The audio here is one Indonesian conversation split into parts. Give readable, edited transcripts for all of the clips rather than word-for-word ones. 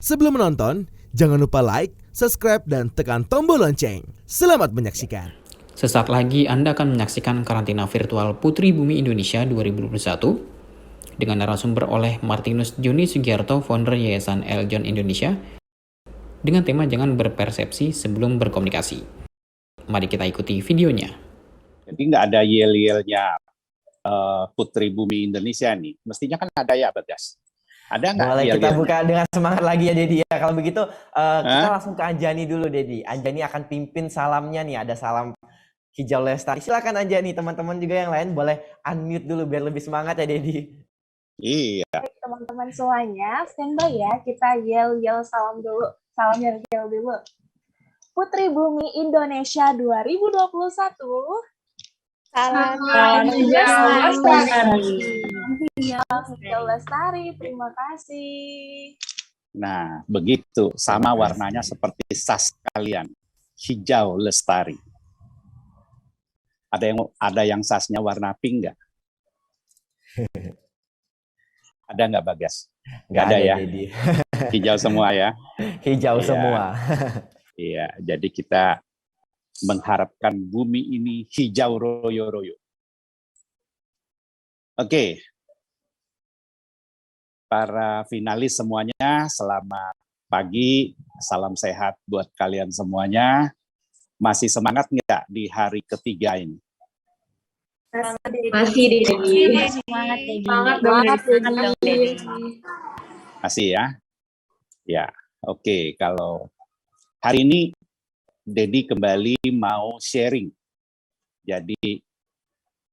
Sebelum menonton, jangan lupa like, subscribe, dan tekan tombol lonceng. Selamat menyaksikan. Sesaat lagi Anda akan menyaksikan karantina virtual Putri Bumi Indonesia 2021 dengan narasumber oleh Martinus Juni Sugiarto, founder Yayasan Eljon Indonesia, dengan tema jangan berpersepsi sebelum berkomunikasi. Mari kita ikuti videonya. Jadi nggak ada yel-yelnya Putri Bumi Indonesia nih. Mestinya kan ada ya, Bagas? Ada nggak? Boleh kita buka dengan semangat lagi ya, Dedi. Ya, kalau begitu kita langsung ke Anjani dulu, Dedi. Anjani akan pimpin salamnya nih. Ada salam hijau lestari. Silakan Anjani. Teman-teman juga yang lain boleh unmute dulu biar lebih semangat ya, Dedi. Iya. Teman-teman semuanya, standby ya. Kita yel-yel salam dulu. Salam yel-yel dulu. Putri Bumi Indonesia 2021. Salam hijau lestari. Terima kasih. Nah, begitu. Sama warnanya seperti sas kalian. Hijau lestari. Ada yang sasnya warna pink nggak? Ada nggak, Bagas? Nggak ada ya? Hijau semua ya? Hijau semua. Iya, jadi kita mengharapkan bumi ini hijau royo-royo. Oke. Para finalis semuanya, selamat pagi, salam sehat buat kalian semuanya. Masih semangat nggak di hari ketiga ini? Masih, Dedi. Semangat, Dedi. Semangat dong, Dedi. Masih ya? Ya, oke. Kalau hari ini Dedi kembali mau sharing. Jadi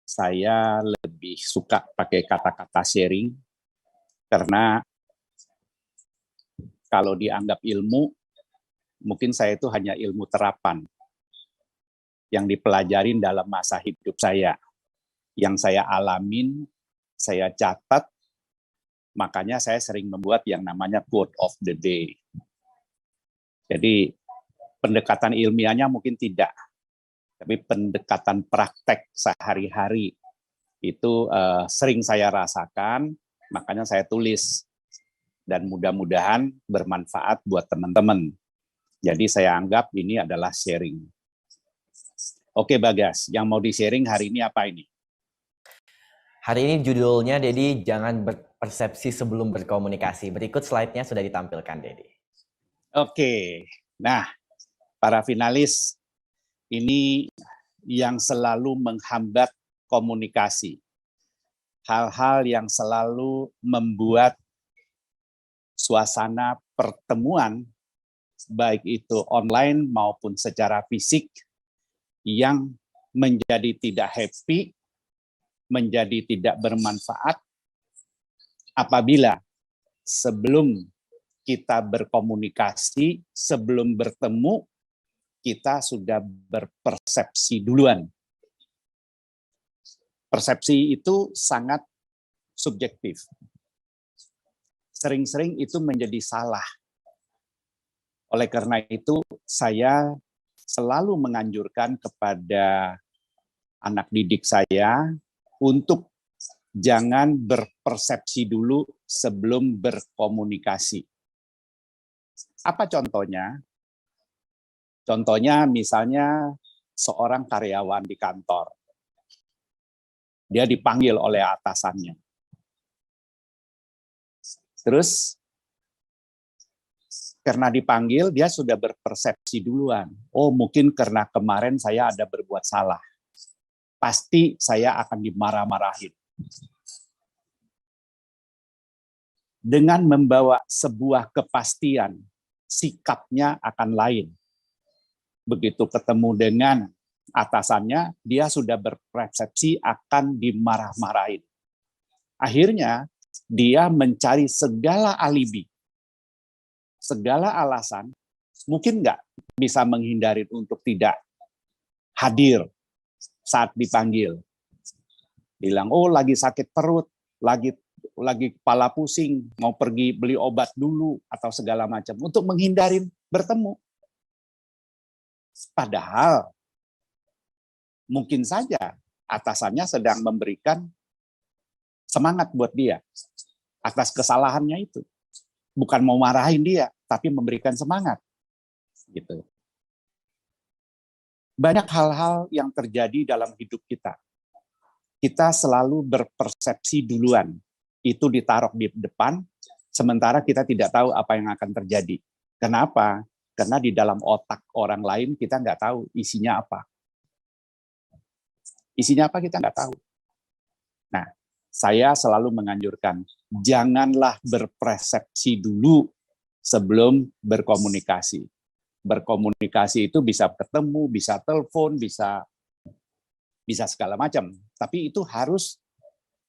saya lebih suka pakai kata-kata sharing karena kalau dianggap ilmu, mungkin saya itu hanya ilmu terapan yang dipelajarin dalam masa hidup saya, yang saya alamin, saya catat, makanya saya sering membuat yang namanya quote of the day. Jadi pendekatan ilmiahnya mungkin tidak, tapi pendekatan praktek sehari-hari itu sering saya rasakan, makanya saya tulis dan mudah-mudahan bermanfaat buat teman-teman. Jadi saya anggap ini adalah sharing. Oke Bagas, yang mau di-sharing hari ini apa ini? Hari ini judulnya, Dedi, jangan berpersepsi sebelum berkomunikasi. Berikut slide-nya sudah ditampilkan, Dedi. Oke, nah para finalis ini yang selalu menghambat komunikasi. Hal-hal yang selalu membuat suasana pertemuan, baik itu online maupun secara fisik, yang menjadi tidak happy, menjadi tidak bermanfaat apabila sebelum kita berkomunikasi, sebelum bertemu, kita sudah berpersepsi duluan. Persepsi itu sangat subjektif. Sering-sering itu menjadi salah. Oleh karena itu, saya selalu menganjurkan kepada anak didik saya untuk jangan berpersepsi dulu sebelum berkomunikasi. Apa contohnya? Contohnya misalnya seorang karyawan di kantor. Dia dipanggil oleh atasannya. Terus karena dipanggil, dia sudah berpersepsi duluan. Oh, mungkin karena kemarin saya ada berbuat salah. Pasti saya akan dimarah-marahin. Dengan membawa sebuah kepastian, sikapnya akan lain. Begitu ketemu dengan atasannya, dia sudah berpersepsi akan dimarah-marahin. Akhirnya, dia mencari segala alibi, segala alasan, mungkin nggak bisa menghindari untuk tidak hadir saat dipanggil. Bilang, oh lagi sakit perut, lagi kepala pusing, mau pergi beli obat dulu, atau segala macam, untuk menghindari bertemu. Padahal, mungkin saja atasannya sedang memberikan semangat buat dia atas kesalahannya itu. bukan mau marahin dia, tapi memberikan semangat. Gitu. Banyak hal-hal yang terjadi dalam hidup kita. Kita selalu berpersepsi duluan. Itu ditaruh di depan, sementara kita tidak tahu apa yang akan terjadi. Kenapa? Karena di dalam otak orang lain kita nggak tahu isinya apa. Isinya apa kita nggak tahu. Nah, saya selalu menganjurkan, janganlah berpersepsi dulu sebelum berkomunikasi. Berkomunikasi itu bisa ketemu, bisa telepon, bisa segala macam. Tapi itu harus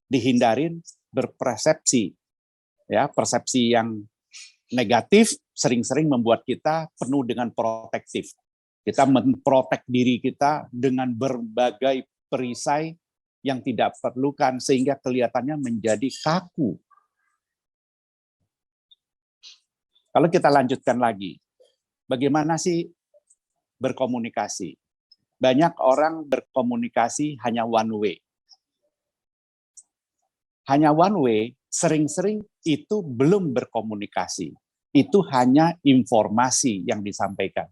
dihindarin berpersepsi. Ya, persepsi yang negatif sering-sering membuat kita penuh dengan protektif. Kita memprotek diri kita dengan berbagai perisai yang tidak perlukan sehingga kelihatannya menjadi kaku. Kalau kita lanjutkan lagi, bagaimana sih berkomunikasi? Banyak orang berkomunikasi hanya one way. Hanya one way, sering-sering itu belum berkomunikasi. Itu hanya informasi yang disampaikan.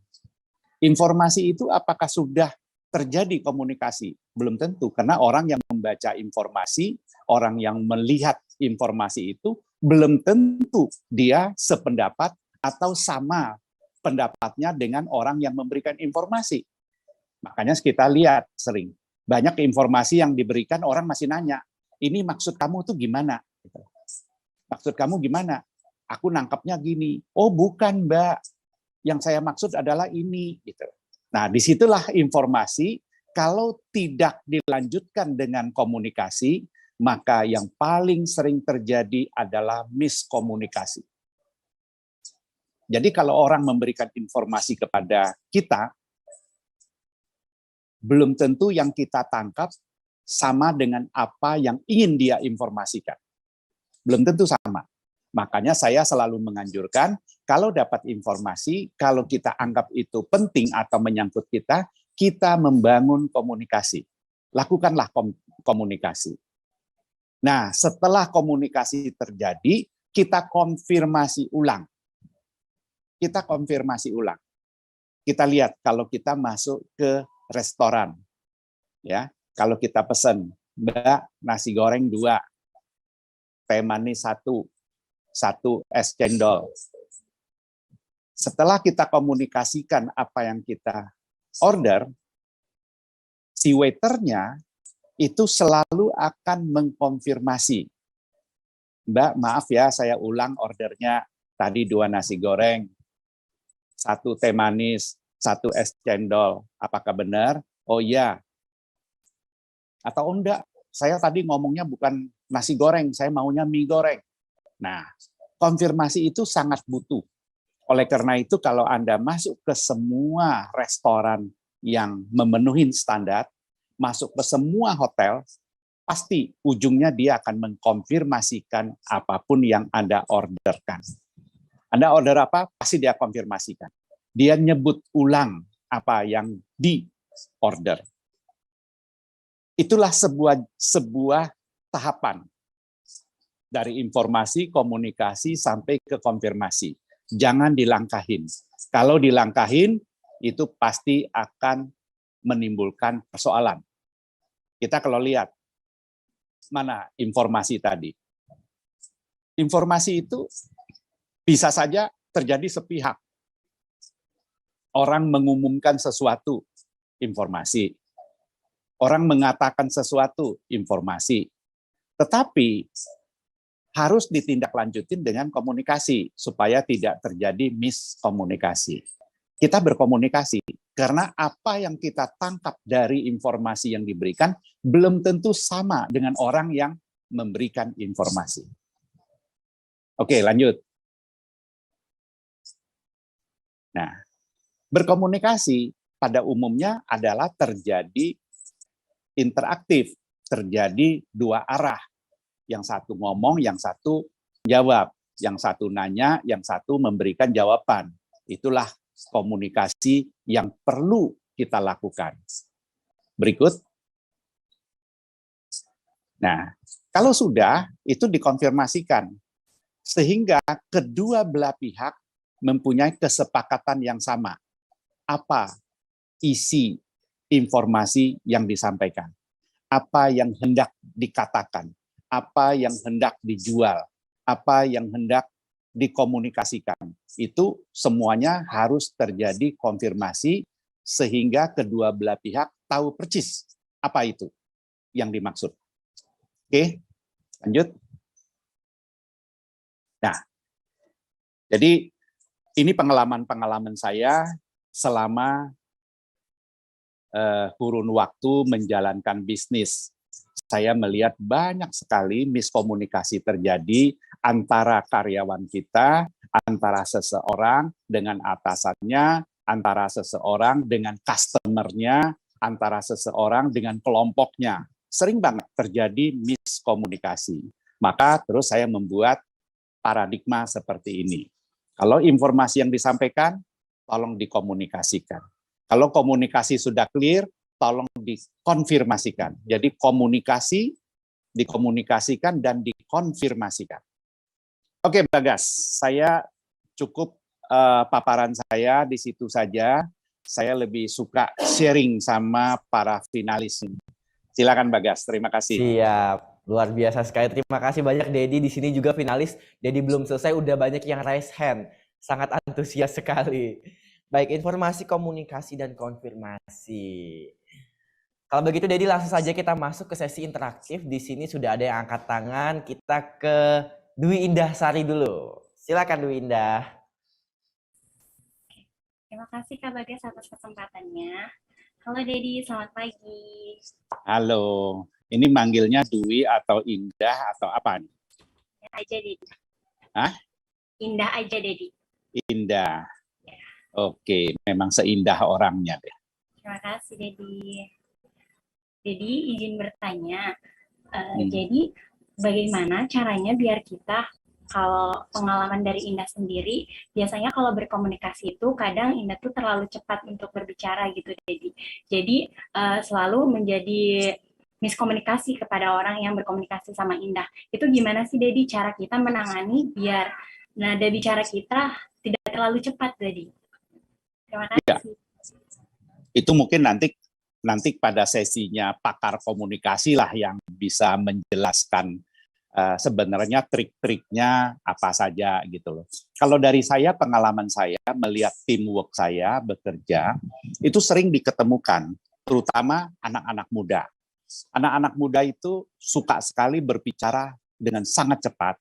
Informasi itu apakah sudah terjadi komunikasi? Belum tentu, karena orang yang membaca informasi, orang yang melihat informasi itu, belum tentu dia sependapat atau sama pendapatnya dengan orang yang memberikan informasi. Makanya kita lihat sering, banyak informasi yang diberikan orang masih nanya, ini maksud kamu tuh gimana? Maksud kamu gimana? Aku nangkapnya gini. Oh bukan Mbak, yang saya maksud adalah ini. Gitu. Nah disitulah informasi, kalau tidak dilanjutkan dengan komunikasi, maka yang paling sering terjadi adalah miskomunikasi. Jadi kalau orang memberikan informasi kepada kita, belum tentu yang kita tangkap sama dengan apa yang ingin dia informasikan. Belum tentu sama. Makanya saya selalu menganjurkan, kalau dapat informasi, kalau kita anggap itu penting atau menyangkut kita, kita membangun komunikasi. Lakukanlah komunikasi. Nah, setelah komunikasi terjadi, kita konfirmasi ulang. Kita konfirmasi ulang. Kita lihat kalau kita masuk ke restoran, ya, kalau kita pesan, Mbak, nasi goreng 2, teh manis 1 es cendol. Setelah kita komunikasikan apa yang kita order, si waiternya itu selalu akan mengkonfirmasi, Mbak, maaf ya, saya ulang ordernya, tadi 2 nasi goreng, 1 teh manis, 1 es cendol. Apakah benar? Oh iya. Atau enggak, saya tadi ngomongnya bukan nasi goreng, saya maunya mie goreng. Nah, konfirmasi itu sangat butuh. Oleh karena itu, kalau Anda masuk ke semua restoran yang memenuhi standar, masuk ke semua hotel, pasti ujungnya dia akan mengkonfirmasikan apapun yang Anda orderkan. Anda order apa, pasti dia konfirmasikan. Dia nyebut ulang apa yang di-order. Itulah sebuah tahapan dari informasi, komunikasi, sampai ke konfirmasi. Jangan dilangkahin. Kalau dilangkahin, itu pasti akan menimbulkan persoalan. Kita kalau lihat, mana informasi tadi? Informasi itu bisa saja terjadi sepihak. Orang mengumumkan sesuatu, informasi. Orang mengatakan sesuatu, informasi. Tetapi harus ditindaklanjutin dengan komunikasi supaya tidak terjadi miskomunikasi. Kita berkomunikasi karena apa yang kita tangkap dari informasi yang diberikan belum tentu sama dengan orang yang memberikan informasi. Oke, lanjut. Nah, berkomunikasi pada umumnya adalah terjadi interaktif, terjadi 2 arah. Yang satu ngomong, yang satu jawab. Yang satu nanya, yang satu memberikan jawaban. Itulah komunikasi yang perlu kita lakukan. Berikut. Nah, kalau sudah, itu dikonfirmasikan. Sehingga kedua belah pihak mempunyai kesepakatan yang sama. Apa isi informasi yang disampaikan? Apa yang hendak dikatakan? Apa yang hendak dijual? Apa yang hendak dikomunikasikan? Itu semuanya harus terjadi konfirmasi sehingga kedua belah pihak tahu persis apa itu yang dimaksud. Oke, lanjut. Nah, jadi ini pengalaman-pengalaman saya selama kurun waktu menjalankan bisnis. Saya melihat banyak sekali miskomunikasi terjadi antara karyawan kita, antara seseorang dengan atasannya, antara seseorang dengan customer-nya, antara seseorang dengan kelompoknya. Sering banget terjadi miskomunikasi. Maka terus saya membuat paradigma seperti ini. Kalau informasi yang disampaikan, tolong dikomunikasikan. Kalau komunikasi sudah clear, tolong dikonfirmasikan. Jadi komunikasi, dikomunikasikan, dan dikonfirmasikan. Oke, Bagas, saya cukup paparan saya di situ saja. Saya lebih suka sharing sama para finalis. Silakan Bagas, terima kasih. Siap. Luar biasa sekali. Terima kasih banyak Dedi. Di sini juga finalis. Dedi belum selesai, udah banyak yang raise hand. Sangat antusias sekali. Baik, informasi, komunikasi, dan konfirmasi. Kalau begitu Dedi, langsung saja kita masuk ke sesi interaktif. Di sini sudah ada yang angkat tangan. Kita ke Dwi Indah Sari dulu. Silakan Dwi Indah. Terima kasih Kak Bagas atas kesempatannya. Halo Dedi, selamat pagi. Halo, ini manggilnya Dwi atau Indah atau apa nih? Indah aja Dedi. Hah? Indah aja Dedi. Indah. Oke, memang seindah orangnya deh. Terima kasih Dedi. Dedi izin bertanya, jadi bagaimana caranya biar kita, kalau pengalaman dari Indah sendiri, biasanya kalau berkomunikasi itu kadang Indah tuh terlalu cepat untuk berbicara gitu Dedi. Jadi selalu menjadi miskomunikasi kepada orang yang berkomunikasi sama Indah. Itu gimana sih Dedi cara kita menangani biar nada bicara kita tidak terlalu cepat Dedi? Terima kasih. Ya. Itu mungkin nanti pada sesinya pakar komunikasi lah yang bisa menjelaskan sebenarnya trik-triknya apa saja gitu loh. Kalau dari saya, pengalaman saya melihat teamwork saya bekerja, itu sering diketemukan, terutama anak-anak muda. Anak-anak muda itu suka sekali berbicara dengan sangat cepat,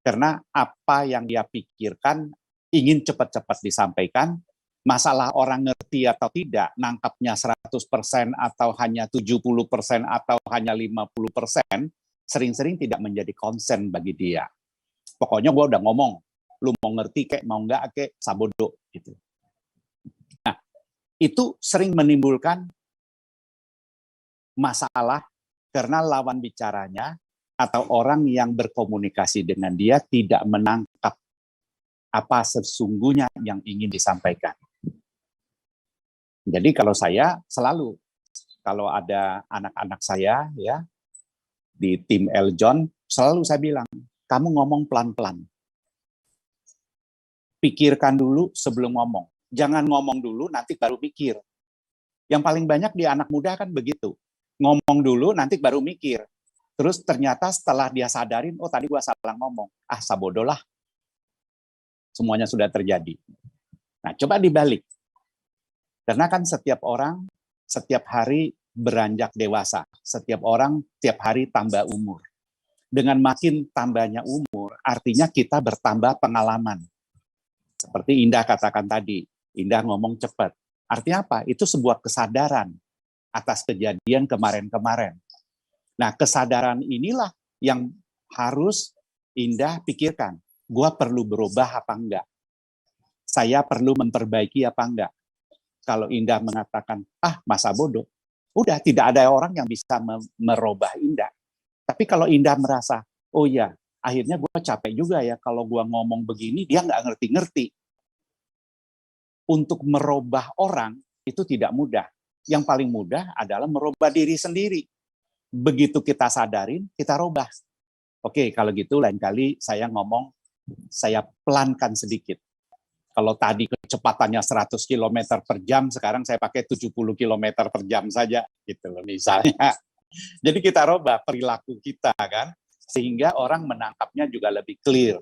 karena apa yang dia pikirkan ingin cepat-cepat disampaikan. Masalah orang ngerti atau tidak, nangkapnya 100% atau hanya 70% atau hanya 50%, sering-sering tidak menjadi konsen bagi dia. Pokoknya gue udah ngomong, lu mau ngerti kek, mau enggak kek, sabodo. Gitu. Nah, itu sering menimbulkan masalah karena lawan bicaranya atau orang yang berkomunikasi dengan dia tidak menangkap apa sesungguhnya yang ingin disampaikan. Jadi kalau saya selalu, kalau ada anak-anak saya ya di tim Eljon, selalu saya bilang, kamu ngomong pelan-pelan. Pikirkan dulu sebelum ngomong. Jangan ngomong dulu, nanti baru mikir. Yang paling banyak di anak muda kan begitu. Ngomong dulu, nanti baru mikir. Terus ternyata setelah dia sadarin, oh tadi gua salah ngomong. Ah, sabodoh lah. Semuanya sudah terjadi. Nah, coba dibalik. Karena kan setiap orang, setiap hari beranjak dewasa. Setiap orang, tiap hari tambah umur. Dengan makin tambahnya umur, artinya kita bertambah pengalaman. Seperti Indah katakan tadi, Indah ngomong cepat. Artinya apa? Itu sebuah kesadaran atas kejadian kemarin-kemarin. Nah, kesadaran inilah yang harus Indah pikirkan. Gua perlu berubah apa enggak? Saya perlu memperbaiki apa enggak? Kalau Indah mengatakan, masa bodoh, udah tidak ada orang yang bisa merubah Indah. Tapi kalau Indah merasa, oh ya, akhirnya gue capek juga ya kalau gue ngomong begini, dia nggak ngerti-ngerti. Untuk merubah orang, itu tidak mudah. Yang paling mudah adalah merubah diri sendiri. Begitu kita sadarin, kita rubah. Oke, kalau gitu lain kali saya ngomong saya pelankan sedikit. Kalau tadi kecepatannya 100 km per jam, sekarang saya pakai 70 km per jam saja, gitu loh misalnya. Jadi kita rubah perilaku kita kan, sehingga orang menangkapnya juga lebih clear.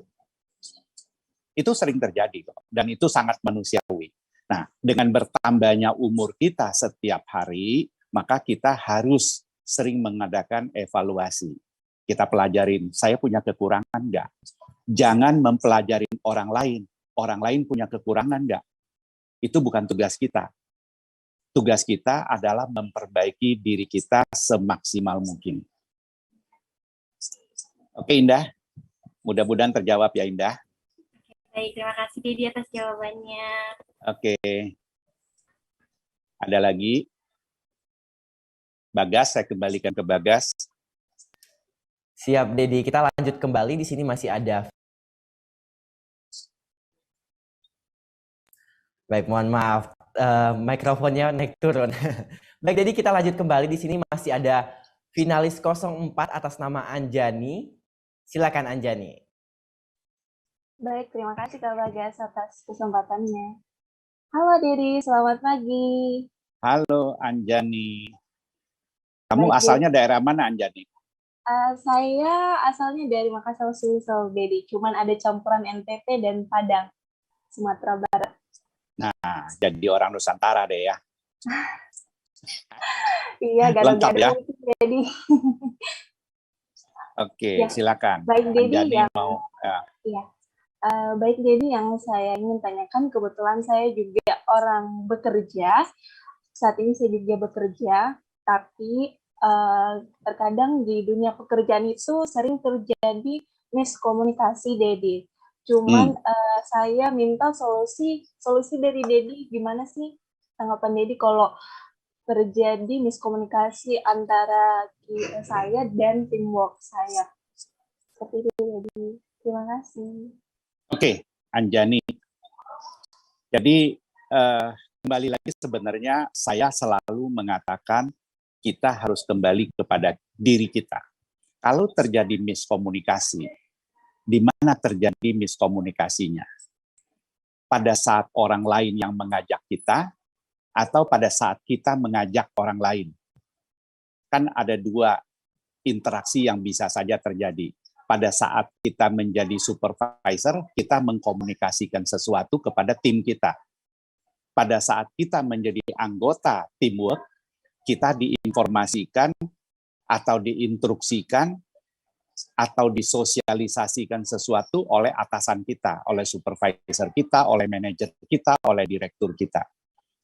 Itu sering terjadi kok, dan itu sangat manusiawi. Nah, dengan bertambahnya umur kita setiap hari, maka kita harus sering mengadakan evaluasi. Kita pelajarin, saya punya kekurangan enggak? Jangan mempelajari orang lain punya kekurangan enggak? Itu bukan tugas kita. Tugas kita adalah memperbaiki diri kita semaksimal mungkin. Oke Indah, mudah-mudahan terjawab ya Indah. Baik, terima kasih Dedi atas jawabannya. Oke. Ada lagi? Bagas, saya kembalikan ke Bagas. Siap, Dedi. Kita lanjut kembali. Di sini masih ada. Baik, mohon maaf. Mikrofonnya naik turun. Baik, Dedi, kita lanjut kembali. Di sini masih ada finalis 04 atas nama Anjani. Silakan Anjani. Baik, terima kasih Kak Bagas atas kesempatannya. Halo Dedi, selamat pagi. Halo Anjani. Kamu Baik, asalnya daerah mana Anjani? Saya asalnya dari Makassar, Sulsel, Dedi. Cuman ada campuran NTT dan Padang, Sumatera Barat. Nah, jadi orang Nusantara deh ya. Iya, Lengkap ya? Dedi. Oke, Ya. silakan. Baik, Dedi, Anjani mau. Ya. Iya. Baik, Dedi, yang saya ingin tanyakan, kebetulan saya juga orang bekerja. Saat ini saya juga bekerja, tapi terkadang di dunia pekerjaan itu sering terjadi miskomunikasi, Dedi. Cuman saya minta solusi dari Dedi, gimana sih tanggapan Dedi kalau terjadi miskomunikasi antara saya dan teamwork saya. Seperti itu, Dedi. Terima kasih. Oke, Anjani. Jadi kembali lagi sebenarnya saya selalu mengatakan kita harus kembali kepada diri kita. Kalau terjadi miskomunikasi, di mana terjadi miskomunikasinya? Pada saat orang lain yang mengajak kita, atau pada saat kita mengajak orang lain? Kan ada dua interaksi yang bisa saja terjadi. Pada saat kita menjadi supervisor, kita mengkomunikasikan sesuatu kepada tim kita. Pada saat kita menjadi anggota teamwork, kita diinformasikan atau diinstruksikan atau disosialisasikan sesuatu oleh atasan kita, oleh supervisor kita, oleh manajer kita, oleh direktur kita.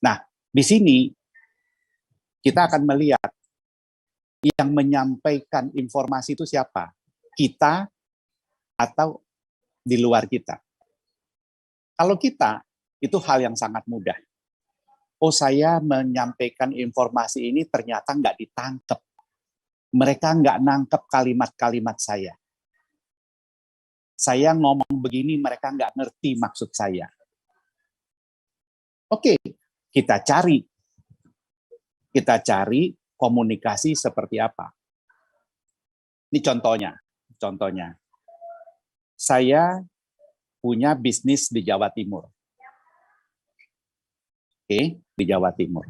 Nah, di sini kita akan melihat yang menyampaikan informasi itu siapa? Kita atau di luar kita? Kalau kita, itu hal yang sangat mudah. Oh, saya menyampaikan informasi ini ternyata nggak ditangkap. Mereka nggak nangkep kalimat-kalimat saya. Saya ngomong begini, mereka nggak ngerti maksud saya. Oke, kita cari. Kita cari komunikasi seperti apa. Ini contohnya. Saya punya bisnis di Jawa Timur. Oke, di Jawa Timur.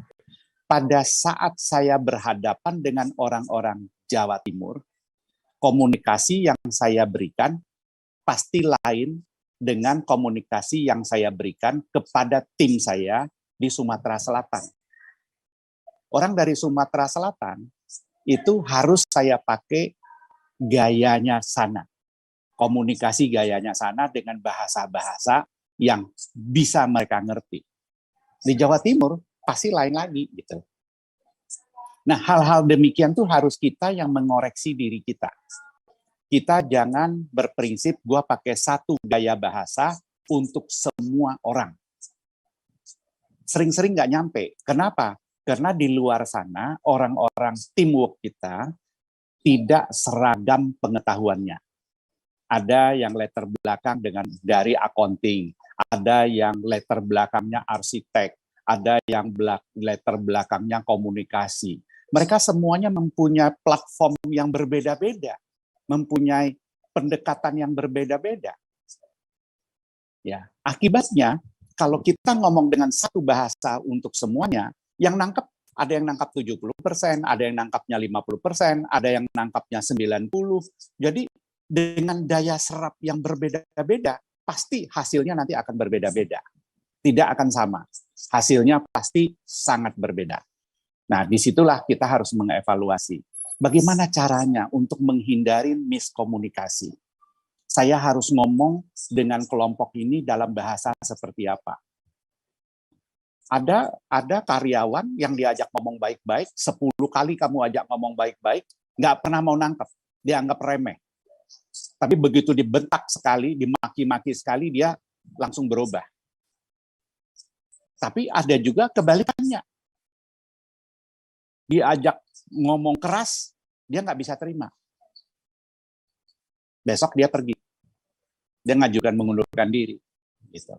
Pada saat saya berhadapan dengan orang-orang Jawa Timur, komunikasi yang saya berikan pasti lain dengan komunikasi yang saya berikan kepada tim saya di Sumatera Selatan. Orang dari Sumatera Selatan itu harus saya pakai gayanya sana. Komunikasi gayanya sana dengan bahasa-bahasa yang bisa mereka ngerti. Di Jawa Timur pasti lain lagi gitu. Nah, hal-hal demikian tuh harus kita yang mengoreksi diri kita. Kita jangan berprinsip gua pakai satu gaya bahasa untuk semua orang. Sering-sering nggak nyampe. Kenapa? Karena di luar sana orang-orang teamwork kita tidak seragam pengetahuannya. Ada yang letter belakang dari accounting, ada yang letter belakangnya arsitek, ada yang letter belakangnya komunikasi. Mereka semuanya mempunyai platform yang berbeda-beda, mempunyai pendekatan yang berbeda-beda. Ya, akibatnya kalau kita ngomong dengan satu bahasa untuk semuanya, yang nangkep ada yang nangkap 70%, ada yang nangkapnya 50%, ada yang nangkapnya 90%. Jadi dengan daya serap yang berbeda-beda, pasti hasilnya nanti akan berbeda-beda. Tidak akan sama. Hasilnya pasti sangat berbeda. Nah, disitulah kita harus mengevaluasi. Bagaimana caranya untuk menghindari miskomunikasi? Saya harus ngomong dengan kelompok ini dalam bahasa seperti apa? Ada karyawan yang diajak ngomong baik-baik, 10 kali kamu ajak ngomong baik-baik, nggak pernah mau nangkep, dianggap remeh. Tapi begitu dibentak sekali, dimaki-maki sekali, dia langsung berubah. Tapi ada juga kebalikannya. Diajak ngomong keras, dia nggak bisa terima. Besok dia pergi. Dia ngajukan mengundurkan diri. Gitu.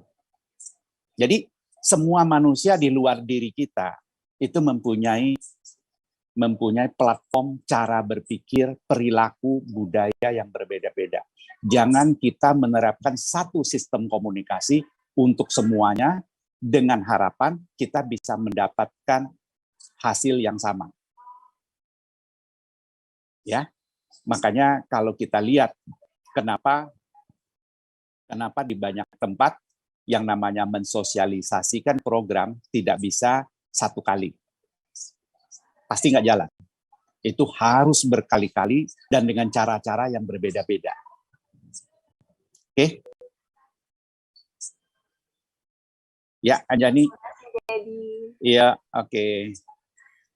Jadi semua manusia di luar diri kita itu mempunyai platform cara berpikir, perilaku, budaya yang berbeda-beda. Jangan kita menerapkan satu sistem komunikasi untuk semuanya dengan harapan kita bisa mendapatkan hasil yang sama. Ya, makanya kalau kita lihat kenapa di banyak tempat yang namanya mensosialisasikan program tidak bisa satu kali. Pasti nggak jalan. Itu harus berkali-kali dan dengan cara-cara yang berbeda-beda. Oke? Ya, Anjani. Iya, oke.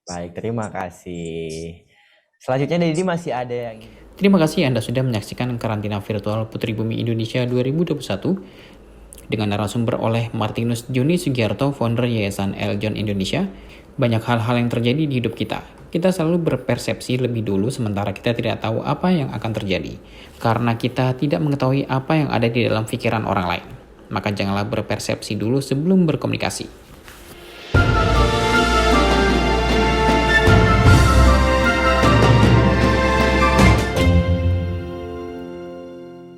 Baik, terima kasih. Selanjutnya Dedi masih ada yang... Terima kasih Anda sudah menyaksikan karantina virtual Putri Bumi Indonesia 2021 dengan narasumber oleh Martinus Joni Sugiarto, founder Yayasan Eljon Indonesia. Banyak hal-hal yang terjadi di hidup kita. Kita selalu berpersepsi lebih dulu sementara kita tidak tahu apa yang akan terjadi. Karena kita tidak mengetahui apa yang ada di dalam pikiran orang lain. Maka janganlah berpersepsi dulu sebelum berkomunikasi.